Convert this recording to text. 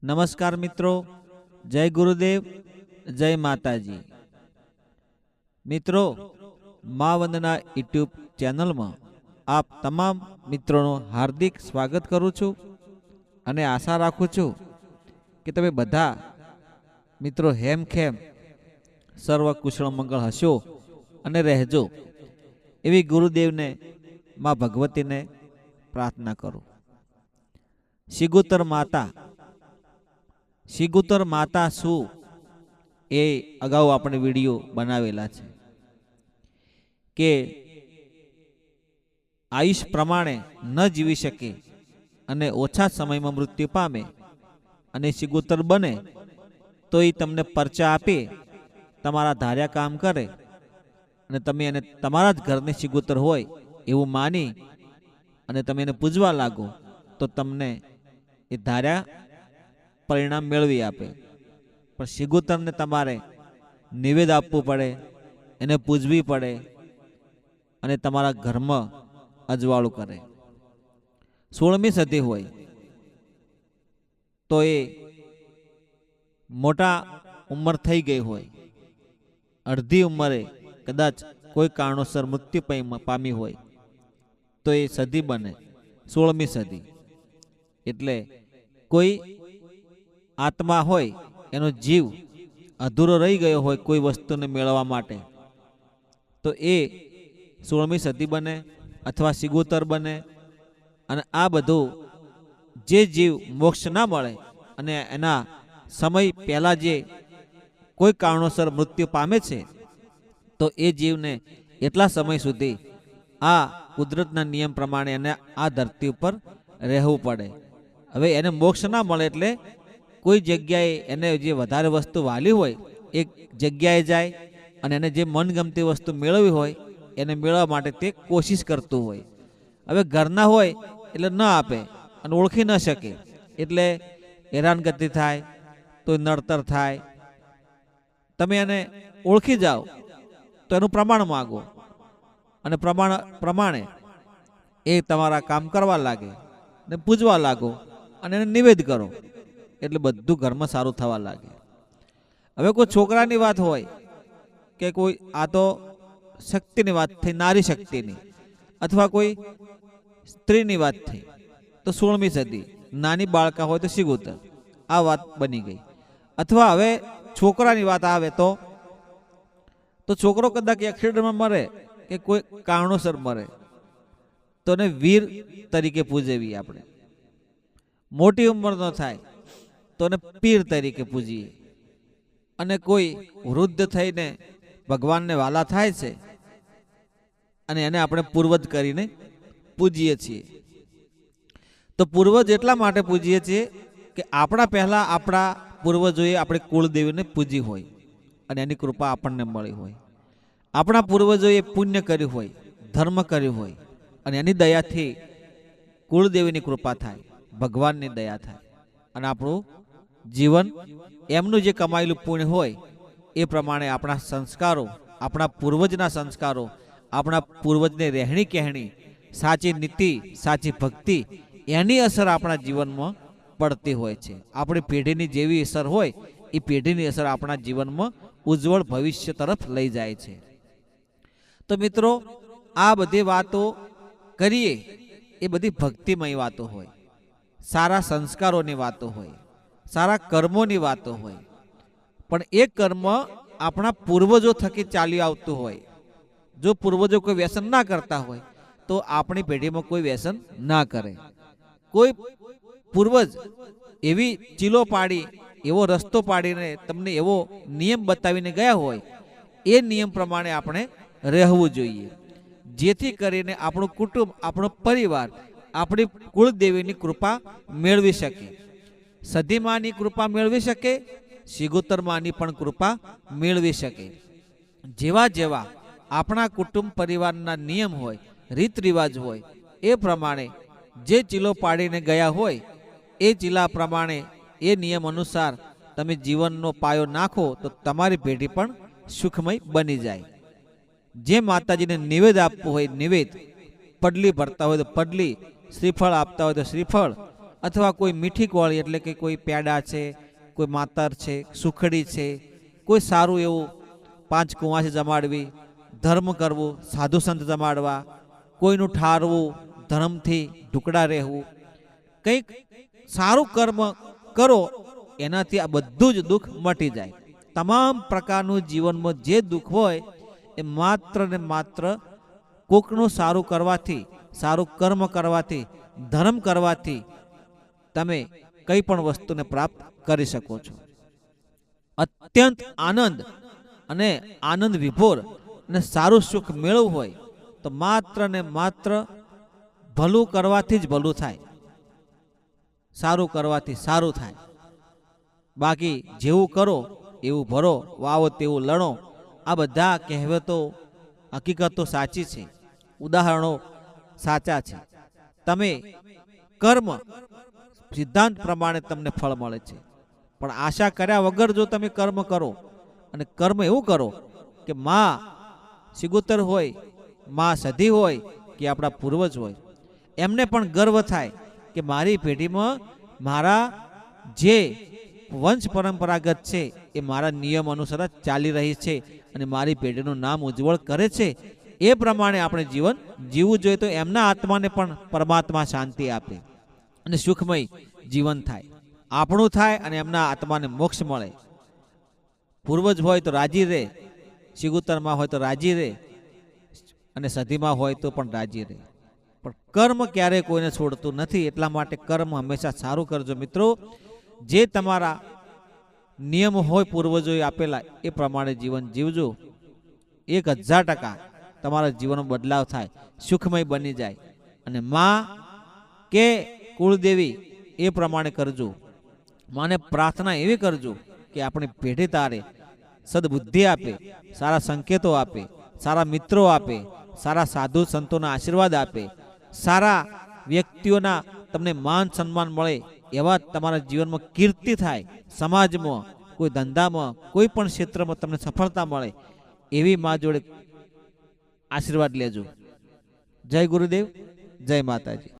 નમસ્કાર મિત્રો, જય ગુરુદેવ, જય માતાજી। મિત્રો, મા વંદના યુટ્યુબ ચેનલમાં આપ તમામ મિત્રોનું હાર્દિક સ્વાગત કરું છું અને આશા રાખું છું કે તમે બધા મિત્રો હેમખેમ સર્વ કુશળ મંગળ હશો અને રહેજો એવી ગુરુદેવને મા ભગવતીને પ્રાર્થના કરું। સિગુતર માતા શું એ અગાઉ આપણે વિડીયો બનાવેલા છે કે આયુષ પ્રમાણે ન જીવી શકે અને ઓછા સમયમાં મૃત્યુ પામે અને સિગુતર બને તો એ તમને પરચા આપે, તમારા ધાર્યા કામ કરે અને તમે એને તમારા જ ઘરની સિગુતર હોય એવું માની અને તમે એને પૂજવા લાગો તો તમને એ ધાર્યા પરિણામ મેળવી આપે। પણ સિગુતરને તમારે નિવેદ આપવું પડે, એને પૂજવી પડે અને તમારા ઘરમાં અજવાળું કરે। 16મી સદી હોય તો એ મોટા ઉંમર થઈ ગઈ હોય, અડધી ઉંમરે કદાચ કોઈ કારણોસર મૃત્યુ પામી હોય તો એ સદી બને 16મી સદી। એટલે કોઈ આત્મા હોય એનો જીવ અધૂરો રહી ગયો હોય કોઈ વસ્તુને મેળવવા માટે તો એ 16મી સદી બને અથવા સિગુતર બને। અને આ બધું જે જીવ મોક્ષ ના મળે અને એના સમય પહેલાં જે કોઈ કારણોસર મૃત્યુ પામે છે તો એ જીવને એટલા સમય સુધી આ કુદરતના નિયમ પ્રમાણે એને આ ધરતી ઉપર રહેવું પડે। હવે એને મોક્ષ ના મળે એટલે કોઈ જગ્યાએ એને જે વધારે વસ્તુ વાલી હોય એક જગ્યાએ જાય અને એને જે મનગમતી વસ્તુ મેળવવી હોય એને મેળવવા માટે તે કોશિશ કરતું હોય। હવે ઘરના હોય એટલે ન આપે અને ઓળખી ન શકે એટલે હેરાનગતિ થાય, તો નડતર થાય। તમે એને ઓળખી જાઓ તો એનું પ્રમાણ માગો અને પ્રમાણે એ તમારા કામ કરવા લાગે ને પૂજવા લાગો અને એને નિવેદ કરો એટલે બધું ઘરમાં સારું થવા લાગે। હવે કોઈ છોકરાની વાત હોય કે કોઈ આ તો શક્તિની વાત થઈ, નારી શક્તિની, અથવા કોઈ સ્ત્રીની વાત થઈ તો 16મી સદી, નાની બાળકા હોય તો સિગુતર, આ વાત બની ગઈ। અથવા હવે છોકરાની વાત આવે તો છોકરો કદાચ એક્સિડન્ટમાં મરે કે કોઈ કારણોસર મરે તો એને વીર તરીકે પૂજવી આપણે। મોટી ઉંમરનો થાય તો એને પીર તરીકે પૂજીએ અને કોઈ વૃદ્ધ થઈને ભગવાનને વાલા થાય છે અને એને આપણે પૂર્વજ કરીને પૂજીએ છીએ। તો પૂર્વજ એટલા માટે પૂજીએ છીએ કે આપણા પહેલા આપણા પૂર્વજોએ આપણે કુળદેવીને પૂજી હોય અને એની કૃપા આપણને મળી હોય। આપણા પૂર્વજોએ પુણ્ય કર્યું હોય, ધર્મ કર્યું હોય અને એની દયાથી કુળદેવીની કૃપા થાય, ભગવાનની દયા થાય અને આપણું જીવન એમનું જે કમાયેલું પુણ્ય હોય એ પ્રમાણે આપણા સંસ્કારો, આપણા પૂર્વજના સંસ્કારો, આપણા પૂર્વજની રહેણી કહેણી, સાચી નીતિ, સાચી ભક્તિ, એની અસર આપણા જીવનમાં પડતી હોય છે। આપણી પેઢીની જેવી અસર હોય એ પેઢીની અસર આપણા જીવનમાં ઉજ્જવળ ભવિષ્ય તરફ લઈ જાય છે। તો મિત્રો, આ બધી વાતો કરીએ એ બધી ભક્તિમય વાતો હોય, સારા સંસ્કારોની વાતો હોય, સારા કર્મોની વાતો હોય। પણ એ કર્મ આપણા પૂર્વજો થકી ચાલી આવતું હોય। જો પૂર્વજો કોઈ વ્યસન ના કરતા હોય તો આપણી પેઢીમાં કોઈ વ્યસન ના કરે। કોઈ પૂર્વજ એવી ચીલો પાડી, એવો રસ્તો પાડીને તમને એવો નિયમ બતાવીને ગયા હોય એ નિયમ પ્રમાણે આપણે રહેવું જોઈએ, જેથી કરીને આપણું કુટુંબ, આપણો પરિવાર આપણી કુળદેવીની કૃપા મેળવી શકે, સદીમાની કૃપા મેળવી શકે, સિગુતર માની પણ કૃપા મેળવી શકે। જેવા જેવા આપણા કુટુંબ પરિવારના નિયમ હોય, રીત રિવાજ હોય એ પ્રમાણે જે ચીલો પાડીને ગયા હોય એ ચીલા પ્રમાણે, એ નિયમ અનુસાર તમે જીવનનો પાયો નાખો તો તમારી પેઢી પણ સુખમય બની જાય। જે માતાજીને નિવેદ આપવું હોય નિવેદ, પડલી ભરતા હોય તો પડલી, શ્રીફળ આપતા હોય તો શ્રીફળ અથવા કોઈ મીઠી કોળી એટલે કે કોઈ પેડા છે, કોઈ માતર છે, સુખડી છે, કોઈ સારું એવું 5 કુંવાસી જમાડવી, ધર્મ કરવું, સાધુ સંત જમાડવા, કોઈનું ઠારવું, ધર્મથી ઢુકડા રહેવું, કંઈક સારું કર્મ કરો, એનાથી આ બધું જ દુઃખ મટી જાય. તમામ પ્રકારનું જીવનમાં જે દુઃખ હોય એ માત્ર ને માત્ર કોકનું સારું કરવાથી, સારું કર્મ કરવાથી, ધર્મ કરવાથી તમે કઈ પણ વસ્તુને પ્રાપ્ત કરી શકો છો. અત્યંત આનંદ અને આનંદ વિભોર અને સારું સુખ મેળવવું હોય તો માત્ર ને માત્ર ભલું કરવાથી જ ભલું થાય, સારું કરવાથી સારું થાય. બાકી જેવું કરો એવું ભરો, વાવો તેવું લણો, આ બધા કહેવતો હકીકતો સાચી છે, ઉદાહરણો સાચા છે. તમે કર્મ સિદ્ધાંત પ્રમાણે તમને ફળ મળે છે, પણ આશા કર્યા વગર જો તમે કર્મ કરો અને કર્મ એવું કરો કે માં સિગુતર હોય, માં સધી હોય કે આપણા પૂર્વજ હોય, એમને પણ ગર્વ થાય કે મારી પેઢીમાં મારા જે વંશ પરંપરાગત છે એ મારા નિયમ અનુસાર જ ચાલી રહી છે અને મારી પેઢીનું નામ ઉજ્જવળ કરે છે. એ પ્રમાણે આપણે જીવન જીવવું જોઈએ, તો એમના આત્માને પણ પરમાત્મા શાંતિ આપે અને સુખમય જીવન થાય, આપણું થાય અને એમના આત્માને મોક્ષ મળે. પૂર્વજ હોય તો રાજી રહે, સિગુતરમાં હોય તો રાજી રહે અને સધીમાં હોય તો પણ રાજી રહે. પણ કર્મ ક્યારેય કોઈને છોડતું નથી, એટલા માટે કર્મ હંમેશા સારું કરજો મિત્રો. જે તમારા નિયમ હોય પૂર્વજોએ આપેલા એ પ્રમાણે જીવન જીવજો. 1000% તમારા જીવનનો બદલાવ થાય, સુખમય બની જાય. અને માં કે કુળદેવી એ પ્રમાણે કરજો. માને પ્રાર્થના એવી કરજો કે આપણી પેઢી તારે સદબુદ્ધિ આપે, સારા સંકેતો આપે, સારા મિત્રો આપે, સારા સાધુ સંતોના આશીર્વાદ આપે, સારા વ્યક્તિઓના તમને માન સન્માન મળે, એવા તમારા જીવનમાં કીર્તિ થાય, સમાજમાં, કોઈ ધંધામાં, કોઈ પણ ક્ષેત્રમાં તમને સફળતા મળે, એવી મા જોડે આશીર્વાદ લેજો. જય ગુરુદેવ, જય માતાજી.